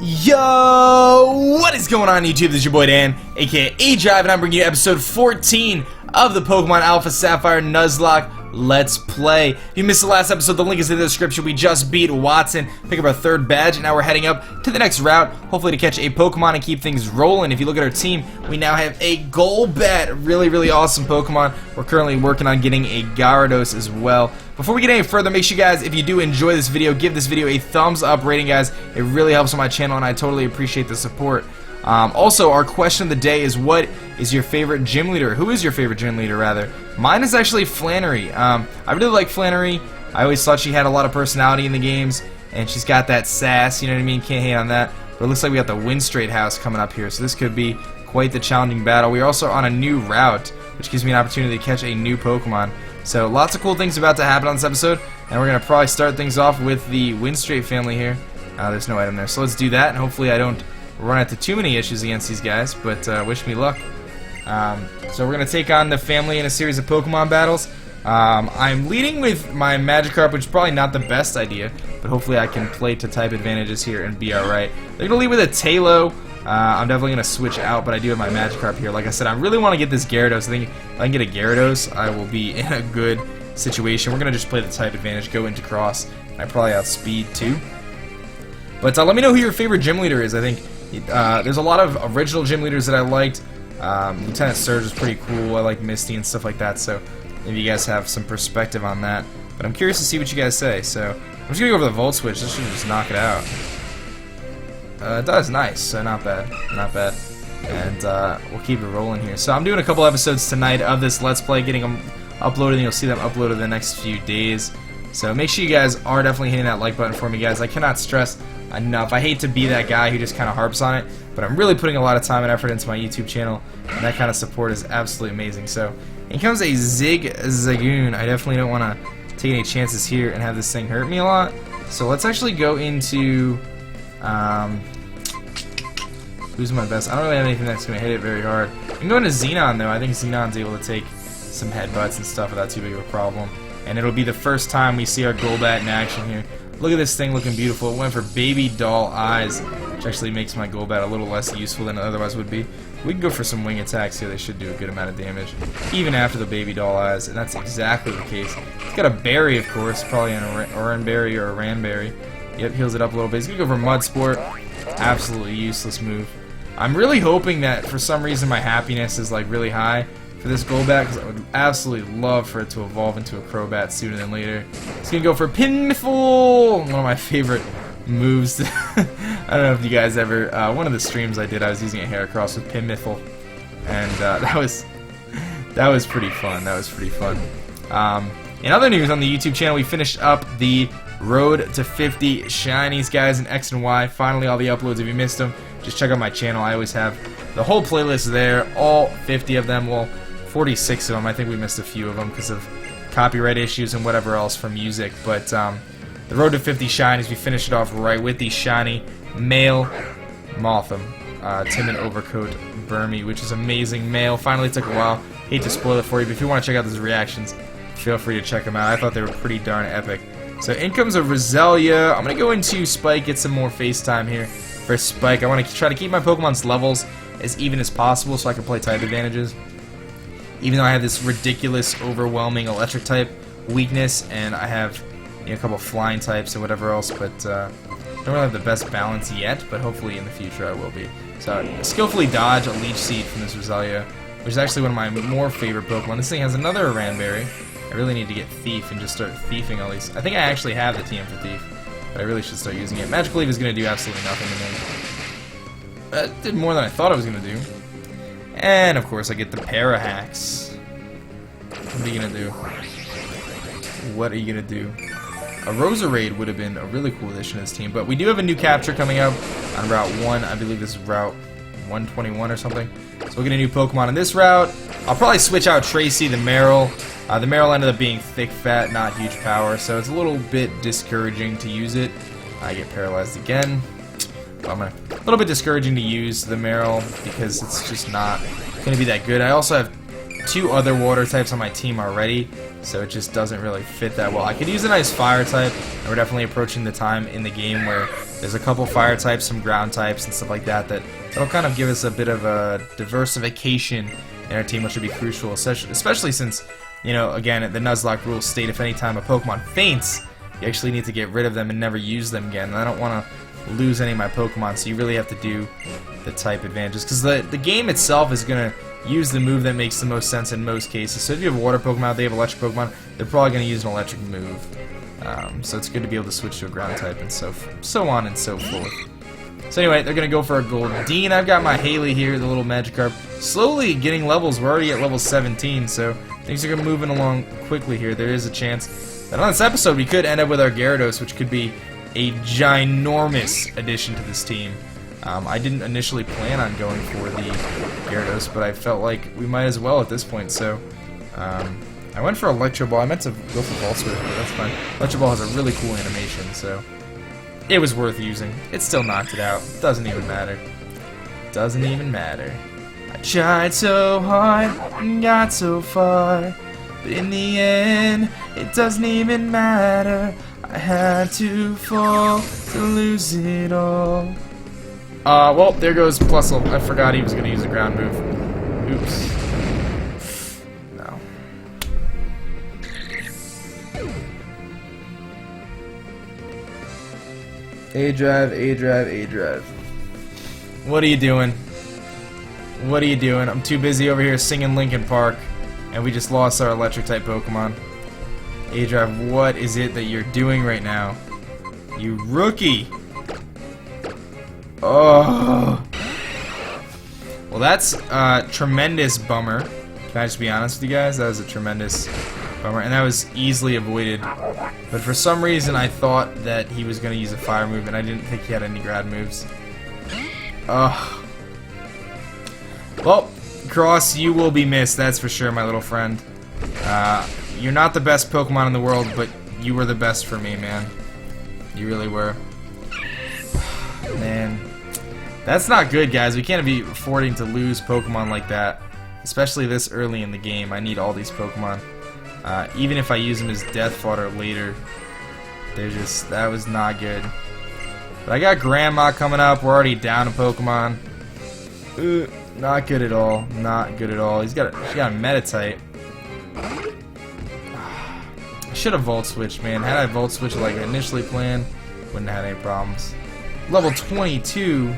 Yo, what is going on YouTube? This is your boy Dan, aka aDrive, and I'm bringing you episode 14 of the Pokemon Alpha Sapphire Nuzlocke Let's Play. If you missed the last episode, the link is in the description. We just beat Watson, pick up our third badge, and now we're heading up to the next route, hopefully to catch a Pokemon and keep things rolling. If you look at our team, we now have a Golbat, really awesome Pokemon. We're currently working on getting a Gyarados as well. Before we get any further, make sure you guys, if you do enjoy this video, give this video a thumbs up rating, guys. It really helps on my channel, and I totally appreciate the support. Also, our question of the day is, what is your favorite gym leader? Who is your favorite gym leader, rather? Mine is actually Flannery. I really like Flannery. I always thought she had a lot of personality in the games, and she's got that sass, you know what I mean? Can't hate on that. But it looks like we got the Winstrate house coming up here, so this could be quite the challenging battle. We are also on a new route, which gives me an opportunity to catch a new Pokemon. So lots of cool things about to happen on this episode, and we're going to probably start things off with the Winstrate family here. There's no item there, so let's do that, and hopefully I don't run into too many issues against these guys, but wish me luck. So we're going to take on the family in a series of Pokemon battles. I'm leading with my Magikarp, which is probably not the best idea, but hopefully I can play to type advantages here and be alright. They're going to lead with a Tailo. I'm definitely going to switch out, but I do have my Magikarp here. Like I said, I really want to get this Gyarados. I think if I can get a Gyarados, I will be in a good situation. We're going to just play the type advantage, go into cross, and I probably outspeed too. But let me know who your favorite gym leader is. I think there's a lot of original gym leaders that I liked. Lieutenant Surge is pretty cool. I like Misty and stuff like that, so maybe you guys have some perspective on that. But I'm curious to see what you guys say. So I'm just going to go over the Volt Switch. This should just knock it out. It does, nice, so not bad, and we'll keep it rolling here. So I'm doing a couple episodes tonight of this Let's Play, getting them uploaded, and you'll see them uploaded in the next few days. So make sure you guys are definitely hitting that like button for me, guys. I cannot stress enough. I hate to be that guy who just kind of harps on it, but I'm really putting a lot of time and effort into my YouTube channel, and that kind of support is absolutely amazing. So in comes a Zigzagoon. I definitely don't want to take any chances here and have this thing hurt me a lot. So let's actually go into who's my best? I don't really have anything that's going to hit it very hard. I can go into Xenon, though. I think Xenon's able to take some headbutts and stuff without too big of a problem. And it'll be the first time we see our Golbat in action here. Look at this thing looking beautiful. It went for baby doll eyes, which actually makes my Golbat a little less useful than it otherwise would be. We can go for some wing attacks here. They should do a good amount of damage, even after the baby doll eyes, and that's exactly the case. It's got a berry, of course, probably an Oran berry or a Ranberry. Yep, heals it up a little bit. He's going to go for Mud Sport. Absolutely useless move. I'm really hoping that for some reason my happiness is like really high for this Golbat, because I would absolutely love for it to evolve into a Crobat sooner than later. He's going to go for Pinmiffle! One of my favorite moves. I don't know if you guys ever... one of the streams I did, I was using a Heracross with Pinmiffle, and that was pretty fun. In other news on the YouTube channel, we finished up the Road to 50 Shinies, guys, in X and Y. Finally, all the uploads. If you missed them, just check out my channel. I always have the whole playlist there, all 50 of them. Well, 46 of them. I think we missed a few of them because of copyright issues and whatever else for music. But the Road to 50 Shinies, we finished it off right with the shiny male Mothim, Timid Overcoat Burmy, which is amazing. Male. Finally took a while. Hate to spoil it for you, but if you want to check out those reactions, feel free to check them out. I thought they were pretty darn epic. So in comes a Roselia. I'm going to go into Spike, get some more FaceTime here for Spike. I want to try to keep my Pokemon's levels as even as possible so I can play type advantages. Even though I have this ridiculous, overwhelming electric type weakness, and I have a couple flying types and whatever else, but don't really have the best balance yet, but hopefully in the future I will be. So skillfully dodge a Leech Seed from this Roselia, which is actually one of my more favorite Pokemon. This thing has another Ranberry. I really need to get Thief and just start thiefing all these. I think I actually have the TM for Thief, but I really should start using it. Magic Leaf is going to do absolutely nothing to me. It did more than I thought it was going to do. And, of course, I get the Parahacks. What are you going to do? What are you going to do? A Roserade would have been a really cool addition to this team, but we do have a new capture coming up on Route 1. I believe this is Route 121 or something. So we'll get a new Pokemon in this route. I'll probably switch out Tracy, the Marill. The Marill ended up being thick, fat, not huge power, so it's a little bit discouraging to use it. I get paralyzed again. Bummer. A little bit discouraging to use the Marill because it's just not going to be that good. I also have two other water types on my team already, so it just doesn't really fit that well. I could use a nice fire type, and we're definitely approaching the time in the game where There's a couple fire types, some ground types, and stuff like that that'll kind of give us a bit of a diversification in our team, which would be crucial, especially since, you know, again, the Nuzlocke rules state if any time a Pokemon faints, you actually need to get rid of them and never use them again. And I don't want to lose any of my Pokemon, so you really have to do the type advantages, because the game itself is going to use the move that makes the most sense in most cases. So if you have a water Pokemon, they have electric Pokemon, they're probably going to use an electric move. So it's good to be able to switch to a ground type and so on and so forth. So anyway, they're going to go for a Goldeen. I've got my Haley here, the little Magikarp, slowly getting levels. We're already at level 17, so things are moving along quickly here. There is a chance that on this episode we could end up with our Gyarados, which could be a ginormous addition to this team. I didn't initially plan on going for the Gyarados, but I felt like we might as well at this point, so I went for Electro Ball. I meant to go for Volt Switch, but that's fine. Electro Ball has a really cool animation, so it was worth using. It still knocked it out. Doesn't even matter. Doesn't even matter. I tried so hard and got so far, but in the end, it doesn't even matter. I had to fall to lose it all. Well, there goes Plusle. I forgot he was going to use a ground move. Oops. No. aDrive, aDrive, aDrive. What are you doing? What are you doing? I'm too busy over here singing Linkin Park, and we just lost our electric-type Pokemon. aDrive, what is it that you're doing right now? You rookie! Oh! Well, that's a tremendous bummer. Can I just be honest with you guys? That was a tremendous bummer, and that was easily avoided. But for some reason, I thought that he was going to use a fire move, and I didn't think he had any grad moves. Ugh. Well, Cross, you will be missed, that's for sure, my little friend. You're not the best Pokemon in the world, but you were the best for me, man. You really were. Man. That's not good, guys. We can't be affording to lose Pokemon like that. Especially this early in the game. I need all these Pokemon. Even if I use them as death fodder later. They're just... that was not good. But I got Grandma coming up. We're already down a Pokemon. Not good at all. Not good at all. She got a Meditite. I should have Volt Switched, man. Had I Volt Switched like I initially planned, wouldn't have had any problems. Level 22.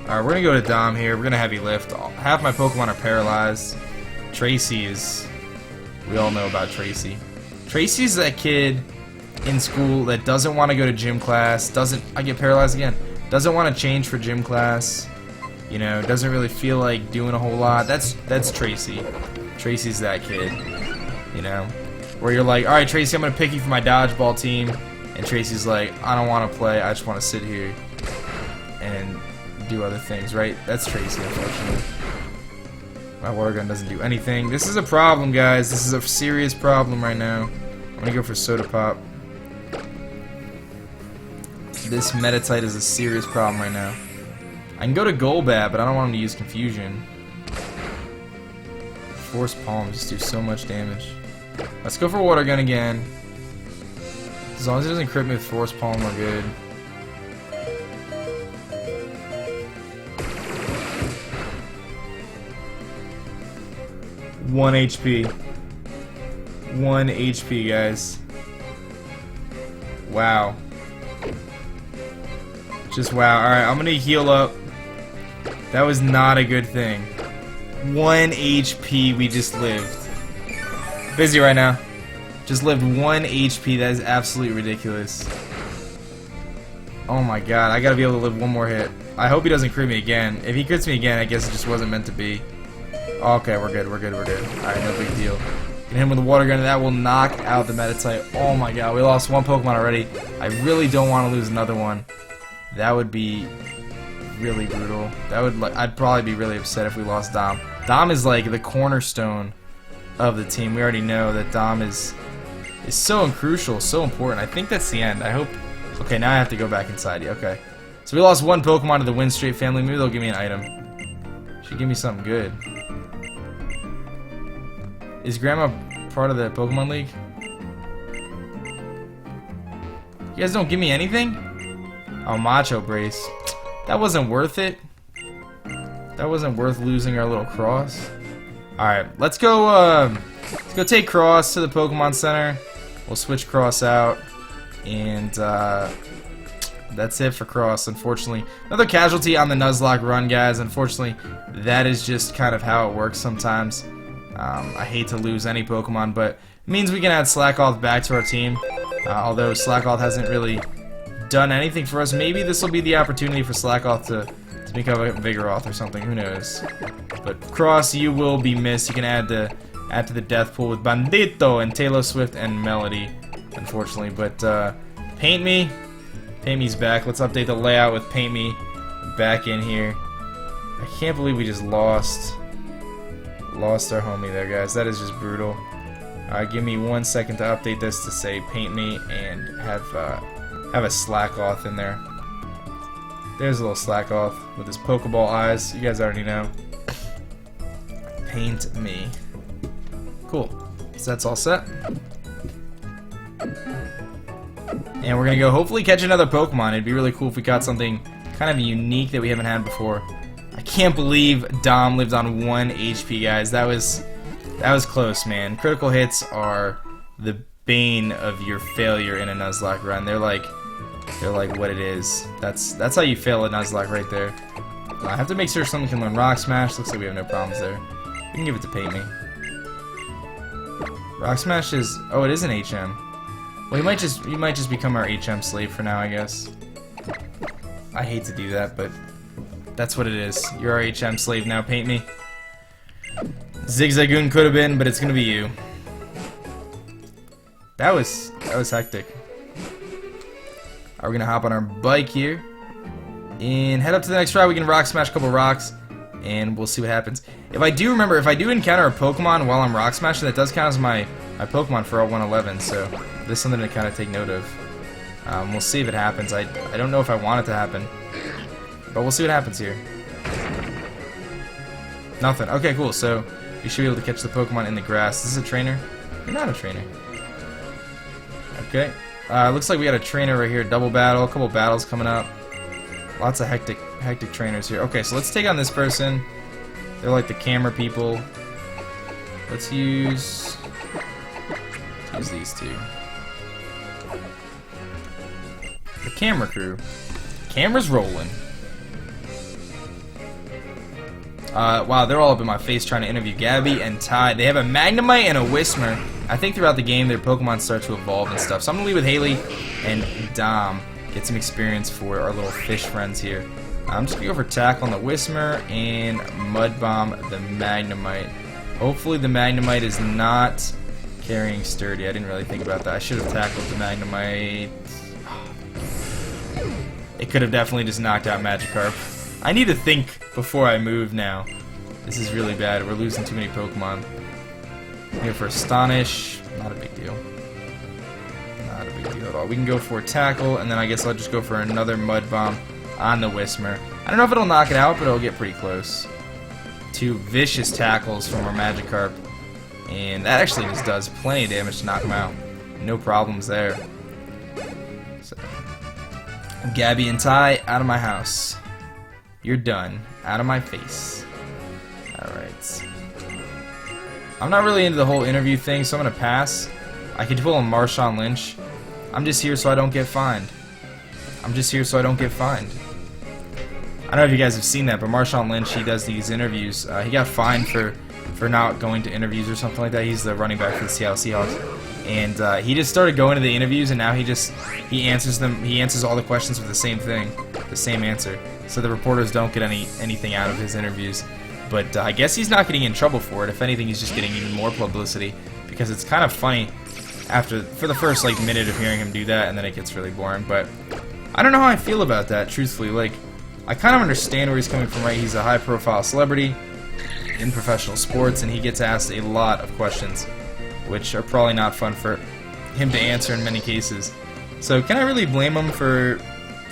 Alright, we're gonna go to Dom here. We're gonna heavy lift. Half my Pokemon are paralyzed. Tracy is... we all know about Tracy. Tracy's that kid in school that doesn't want to go to gym class. I get paralyzed again. Doesn't want to change for gym class. You know, doesn't really feel like doing a whole lot. That's Tracy. Tracy's that kid. You know? Where you're like, alright Tracy, I'm gonna pick you for my dodgeball team. And Tracy's like, I don't want to play, I just want to sit here and do other things, right? That's Tracy, unfortunately. My water gun doesn't do anything. This is a problem, guys. This is a serious problem right now. I'm gonna go for Soda Pop. This Meditite is a serious problem right now. I can go to Golbat, but I don't want him to use Confusion. Force Palm just do so much damage. Let's go for Water Gun again. As long as it doesn't crit me with Force Palm, we're good. One HP. 1 HP, guys. Wow. Just wow. Alright, I'm gonna heal up. That was not a good thing. 1 HP we just lived. Busy right now. Just lived 1 HP. That is absolutely ridiculous. Oh my god. I gotta be able to live one more hit. I hope he doesn't crit me again. If he crits me again, I guess it just wasn't meant to be. Okay, we're good. We're good. We're good. Alright, no big deal. Hit him with the water gun, and that will knock out the Meditite. Oh my god. We lost one Pokemon already. I really don't want to lose another one. That would be really brutal. That would, I'd probably be really upset if we lost Dom. Dom is like the cornerstone of the team. We already know that Dom is so crucial, so important. I think that's the end. I hope. Okay, now I have to go back inside. Yeah, okay. So we lost one Pokemon to the Winstrate family. Maybe they'll give me an item. Should give me something good. Is Grandma part of the Pokemon League? You guys don't give me anything? Oh, Macho Brace. That wasn't worth it. That wasn't worth losing our little Cross. Alright, let's go take Cross to the Pokemon Center. We'll switch Cross out. And that's it for Cross, unfortunately. Another casualty on the Nuzlocke run, guys. Unfortunately, that is just kind of how it works sometimes. I hate to lose any Pokemon, but it means we can add Slackoth back to our team. Although Slackoth hasn't really done anything for us. Maybe this will be the opportunity for Slackoth to become a Vigoroth or something. Who knows? But Cross, you will be missed. You can add to the death pool with Bandito and Taylor Swift and Melody, unfortunately. But Paint Me. Paint Me's back. Let's update the layout with Paint Me back in here. I can't believe we just lost our homie there, guys. That is just brutal. Give me 1 second to update this to say Paint Me and have a Slackoth in there. There's a little Slackoth with his Pokeball eyes. You guys already know. Paint Me. Cool. So that's all set. And we're gonna go hopefully catch another Pokemon. It'd be really cool if we got something kind of unique that we haven't had before. I can't believe Dom lived on 1 HP, guys. That was close, man. Critical hits are the bane of your failure in a Nuzlocke run. They're like what it is. That's how you fail a Nuzlocke right there. I have to make sure someone can learn Rock Smash. Looks like we have no problems there. We can give it to Paint Me. Rock Smash is... oh, it is an HM. Well, you might just become our HM slave for now, I guess. I hate to do that, but that's what it is. You're our HM slave now, Paint Me. Zigzagoon could have been, but it's gonna be you. That was hectic. We're gonna hop on our bike here and head up to the next ride. We can Rock Smash a couple rocks, and we'll see what happens. If I do encounter a Pokemon while I'm Rock Smashing, that does count as my Pokemon for all 111. So this is something to kind of take note of. We'll see if it happens. I don't know if I want it to happen, but we'll see what happens here. Nothing. Okay, cool. So you should be able to catch the Pokemon in the grass. This is a trainer? You're not a trainer. Okay. Looks like we got a trainer right here. Double battle. A couple battles coming up. Lots of hectic trainers here. Okay, so let's take on this person. They're like the camera people. Let's use these two. The camera crew. Camera's rolling. Wow, they're all up in my face trying to interview Gabby and Ty. They have a Magnemite and a Whismur. I think throughout the game their Pokemon start to evolve and stuff. So I'm going to leave with Haley and Dom. Get some experience for our little fish friends here. I'm just going to go for Tackle on the Whismur and Mud Bomb the Magnemite. Hopefully the Magnemite is not carrying Sturdy. I didn't really think about that. I should have tackled the Magnemite. It could have definitely just knocked out Magikarp. I need to think before I move now. This is really bad. We're losing too many Pokemon. Here for Astonish. Not a big deal. Not a big deal at all. We can go for Tackle, and then I guess I'll just go for another Mud Bomb on the Whismur. I don't know if it'll knock it out, but it'll get pretty close. 2 vicious tackles from our Magikarp. And that actually just does plenty of damage to knock him out. No problems there. So, Gabby and Ty, out of my house. You're done. Out of my face. Alright. I'm not really into the whole interview thing, so I'm going to pass. I could pull a Marshawn Lynch. I'm just here so I don't get fined. I'm just here so I don't get fined. I don't know if you guys have seen that, but Marshawn Lynch, he does these interviews. He got fined for not going to interviews or something like that. He's the running back for the Seattle Seahawks. And he just started going to the interviews, and now he answers them. He answers all the questions with the same thing, the same answer. So the reporters don't get anything out of his interviews. But I guess he's not getting in trouble for it. If anything, he's just getting even more publicity, because it's kind of funny for the first like minute of hearing him do that, and then it gets really boring. But I don't know how I feel about that, truthfully. Like, I kind of understand where he's coming from, right? He's a high-profile celebrity in professional sports, and he gets asked a lot of questions, which are probably not fun for him to answer in many cases. So can I really blame him for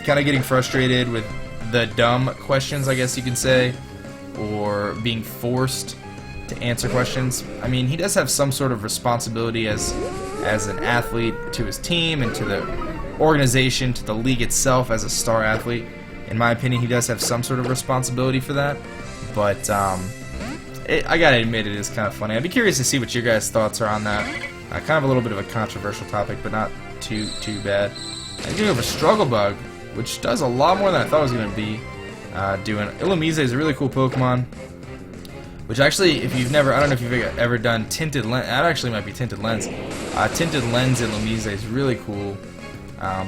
kind of getting frustrated with the dumb questions, I guess you can say, or being forced to answer questions? I mean, he does have some sort of responsibility as an athlete to his team and to organization, to the league itself as a star athlete. In my opinion, he does have some sort of responsibility for that, but I gotta admit, it is kind of funny. I'd be curious to see what your guys' thoughts are on that. Kind of a little bit of a controversial topic, but not too bad. I'm going over Struggle Bug, which does a lot more than I thought it was going to be doing. Illumise is a really cool Pokemon, which actually, if you've never, I don't know if you've ever done Tinted Lens, that actually might be Tinted Lens. Tinted Lens Illumise is really cool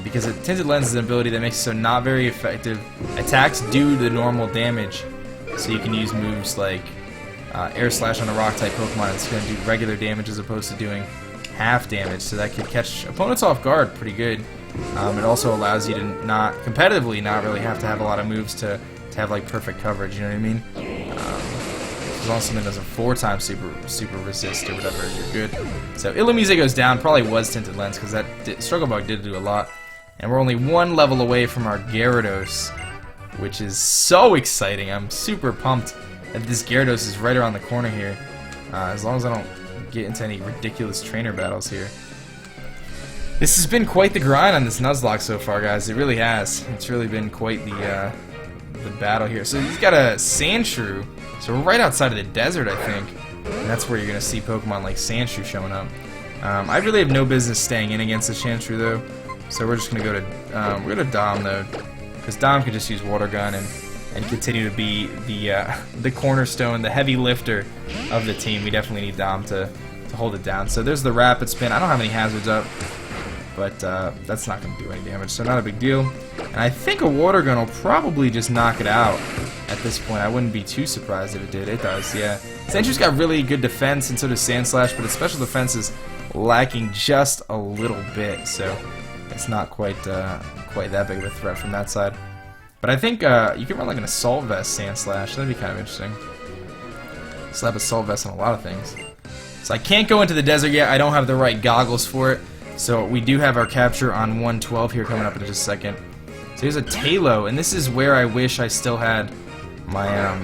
because Tinted Lens is an ability that makes it so not very effective attacks do the normal damage, so you can use moves like Air Slash on a rock type Pokemon, and it's going to do regular damage as opposed to doing half damage, so that could catch opponents off guard pretty good. It also allows you to not competitively not really have to have a lot of moves to have like perfect coverage, you know what I mean? As long as something does a 4-time super resist or whatever, you're good. So Illumise goes down, probably was Tinted Lens because that Struggle Bug did do a lot. And we're only one level away from our Gyarados, which is so exciting. I'm super pumped that this Gyarados is right around the corner here. As long as I don't get into any ridiculous trainer battles here. This has been quite the grind on this Nuzlocke so far, guys. It really has. It's really been quite the battle here. So he's got a Sandshrew. So we're right outside of the desert, I think. And that's where you're going to see Pokemon like Sandshrew showing up. I really have no business staying in against the Sandshrew, though. So we're just going to go to we're going to Dom, though. Because Dom could just use Water Gun and continue to be the cornerstone, the heavy lifter of the team. We definitely need Dom to hold it down. So there's the Rapid Spin. I don't have any hazards up, but that's not going to do any damage, so not a big deal. And I think a Water Gun will probably just knock it out at this point. I wouldn't be too surprised if it did. It does, yeah. Sandshew's got really good defense, and so does Sandslash, but its special defense is lacking just a little bit, so it's not quite that big of a threat from that side. But I think you could run like an Assault Vest Sandslash. That'd be kind of interesting. Slap Assault Vest on a lot of things. So I can't go into the desert yet. I don't have the right goggles for it. So we do have our capture on 112 here coming up in just a second. So here's a Talo, and this is where I wish I still had my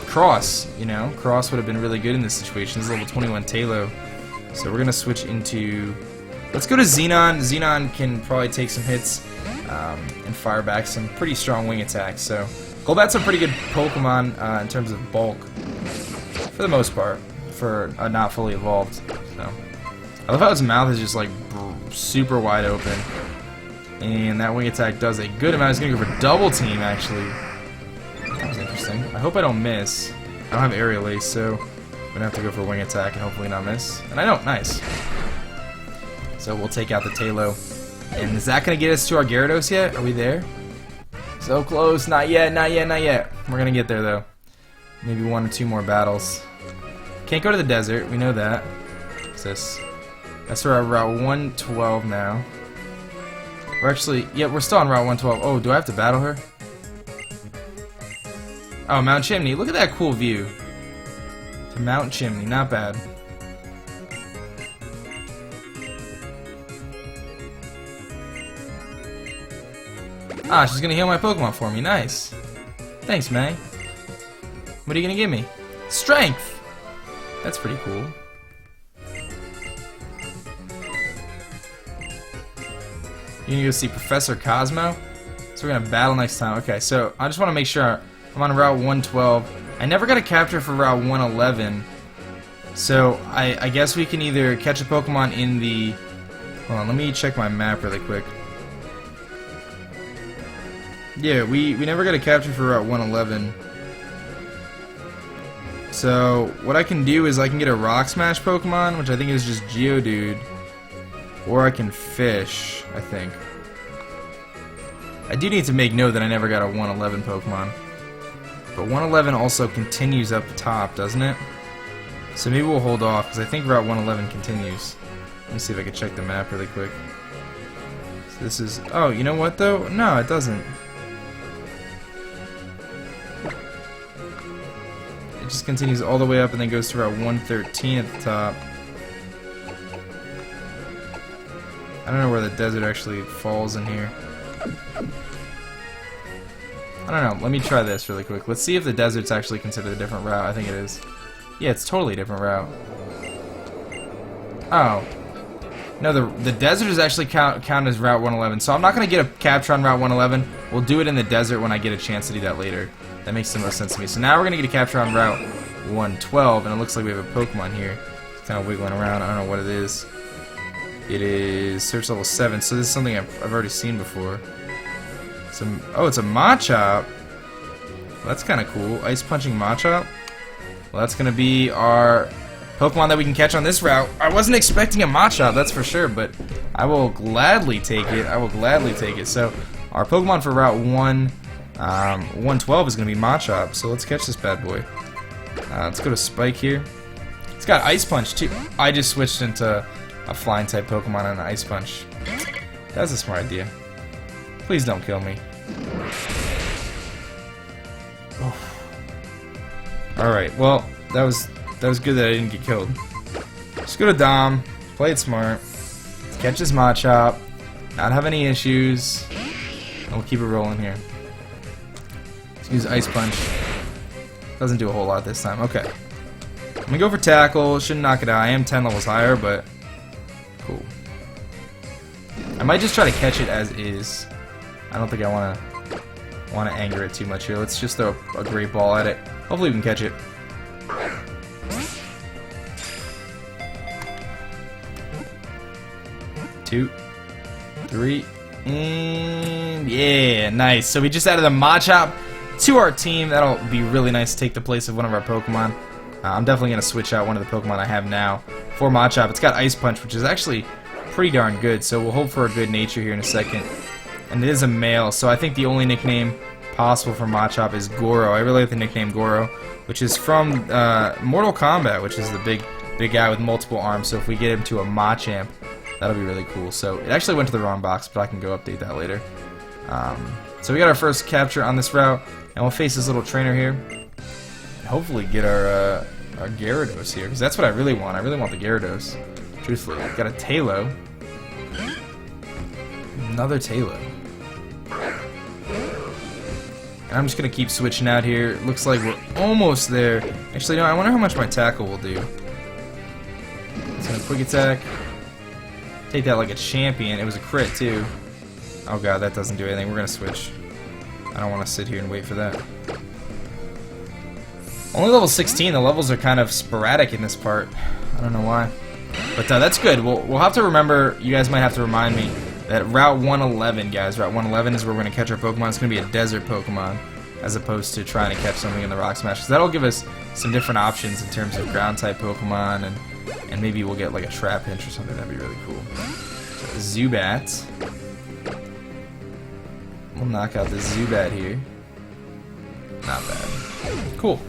Cross. You know, Cross would have been really good in this situation. This is level 21 Talo. So we're gonna switch into. Let's go to Xenon. Xenon can probably take some hits and fire back some pretty strong wing attacks. So Golbat's a pretty good Pokemon in terms of bulk, for the most part, for a not fully evolved. So I love how his mouth is just like super wide open, and that wing attack does a good amount. He's gonna go for double team actually. That was interesting. I hope I don't miss. I don't have Aerial Ace, so I'm gonna have to go for a wing attack and hopefully not miss. And I don't. Nice. So we'll take out the Talo. And is that going to get us to our Gyarados yet? Are we there? So close. Not yet, not yet, not yet. We're going to get there, though. Maybe 1 or 2 more battles. Can't go to the desert. We know that. What's this? That's our Route 112 now. We're actually... Yeah, we're still on Route 112. Oh, do I have to battle her? Oh, Mount Chimney. Look at that cool view. To Mount Chimney. Not bad. Ah, she's gonna heal my Pokemon for me. Nice. Thanks, May. What are you gonna give me? Strength! That's pretty cool. You gonna go see Professor Cosmo? So we're gonna battle next time. Okay, so I just wanna make sure I'm on Route 112. I never got a capture for Route 111. So I guess we can either catch a Pokemon in the... Hold on, let me check my map really quick. Yeah, we never got a capture for Route 111. So, what I can do is I can get a Rock Smash Pokemon, which I think is just Geodude. Or I can fish, I think. I do need to make note that I never got a 111 Pokemon. But 111 also continues up top, doesn't it? So maybe we'll hold off, because I think Route 111 continues. Let me see if I can check the map really quick. So this is... Oh, you know what, though? No, it doesn't. It just continues all the way up and then goes to Route 113 at the top. I don't know where the desert actually falls in here. I don't know. Let me try this really quick. Let's see if the desert's actually considered a different route. I think it is. Yeah, it's totally a different route. Oh. No, the desert is actually count as Route 111. So I'm not going to get a capture on Route 111. We'll do it in the desert when I get a chance to do that later. That makes the most sense to me. So now we're going to get a capture on Route 112, and it looks like we have a Pokemon here. It's kind of wiggling around. I don't know what it is. It is search level 7, so this is something I've already seen before. Oh, it's a Machop. Well, that's kind of cool. Ice punching Machop. Well, that's going to be our Pokemon that we can catch on this route. I wasn't expecting a Machop, that's for sure, but I will gladly take it. I will gladly take it. So our Pokemon for Route 112 is going to be Machop, so let's catch this bad boy. Let's go to Spike here. It's got Ice Punch, too. I just switched into a flying type Pokemon on an Ice Punch. That's a smart idea. Please don't kill me. Oh. Alright, well, that was good that I didn't get killed. Just go to Dom, play it smart, catch his Machop, not have any issues, and we'll keep it rolling here. Let's use Ice Punch. Doesn't do a whole lot this time. Okay. I'm gonna go for Tackle, shouldn't knock it out. I am 10 levels higher, but cool. I might just try to catch it as is. I don't think I wanna anger it too much here. Let's just throw a great ball at it. Hopefully we can catch it. Two, three, and yeah, nice. So we just added a Machop to our team. That'll be really nice to take the place of one of our Pokemon. I'm definitely going to switch out one of the Pokemon I have now for Machop. It's got Ice Punch, which is actually pretty darn good, so we'll hope for a good nature here in a second. And it is a male, so I think the only nickname possible for Machop is Goro. I really like the nickname Goro, which is from Mortal Kombat, which is the big guy with multiple arms. So if we get him to a Machamp, that'll be really cool. So it actually went to the wrong box, but I can go update that later. So we got our first capture on this route, and we'll face this little trainer here. And hopefully get our Gyarados here, because that's what I really want. I really want the Gyarados. Truthfully, I've got a Tailo. Another Tailo. And I'm just going to keep switching out here. It looks like we're almost there. Actually, no, I wonder how much my Tackle will do. It's going to Quick Attack. Take that like a champion. It was a crit, too. Oh god, that doesn't do anything. We're going to switch. I don't want to sit here and wait for that. Only level 16. The levels are kind of sporadic in this part. I don't know why. But that's good. We'll have to remember, you guys might have to remind me, that Route 111, guys, Route 111 is where we're going to catch our Pokemon. It's going to be a desert Pokemon, as opposed to trying to catch something in the Rock Smash. So that'll give us some different options in terms of ground-type Pokemon, and maybe we'll get like a Trapinch or something. That'd be really cool. So, Zubat. We'll knock out the Zubat here. Not bad. Cool.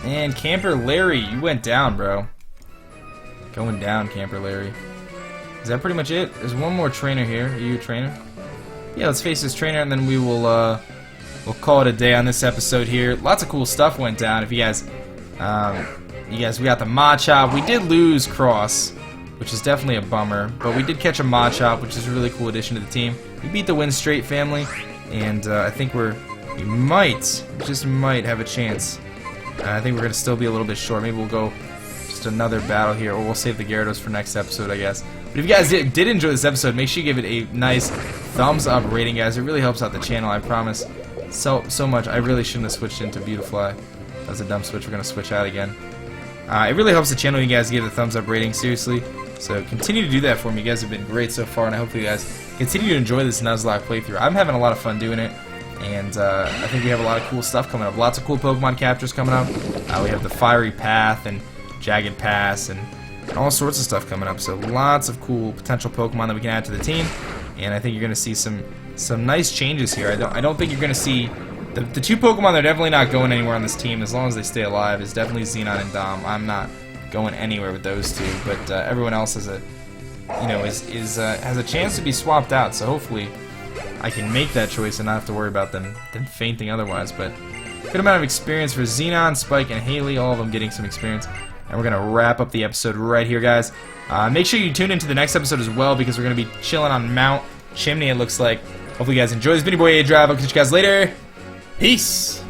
And Camper Larry, you went down, bro. Going down, Camper Larry. Is that pretty much it? There's one more trainer here. Are you a trainer? Yeah, let's face this trainer, and then we will we'll call it a day on this episode here. Lots of cool stuff went down. If you guys, we got the Machop. We did lose Cross, which is definitely a bummer, but we did catch a Machop, which is a really cool addition to the team. We beat the Winstrate family, and I think we just might have a chance. I think we're gonna still be a little bit short. Maybe we'll go just another battle here, or we'll save the Gyarados for next episode, I guess. But if you guys did enjoy this episode, make sure you give it a nice thumbs up rating, guys. It really helps out the channel, I promise. So much. I really shouldn't have switched into Beautifly. That was a dumb switch. We're gonna switch out again. It really helps the channel when you guys give it a thumbs up rating, seriously. So continue to do that for me. You guys have been great so far, and I hope you guys continue to enjoy this Nuzlocke playthrough. I'm having a lot of fun doing it, and I think we have a lot of cool stuff coming up. Lots of cool Pokemon captures coming up. We have the Fiery Path and Jagged Pass and all sorts of stuff coming up. So lots of cool potential Pokemon that we can add to the team, and I think you're going to see some nice changes here. I don't think you're going to see the two Pokemon that are definitely not going anywhere on this team as long as they stay alive is definitely Xenon and Dom. I'm not going anywhere with those two, but everyone else has a has a chance to be swapped out. So hopefully I can make that choice and not have to worry about them fainting otherwise. But good amount of experience for Xenon, Spike, and Haley, all of them getting some experience. And we're going to wrap up the episode right here, guys. Make sure you tune into the next episode as well, because we're going to be chilling on Mount Chimney, it looks like. Hopefully you guys enjoy this. It's been your boy aDrive. I'll catch you guys later. Peace!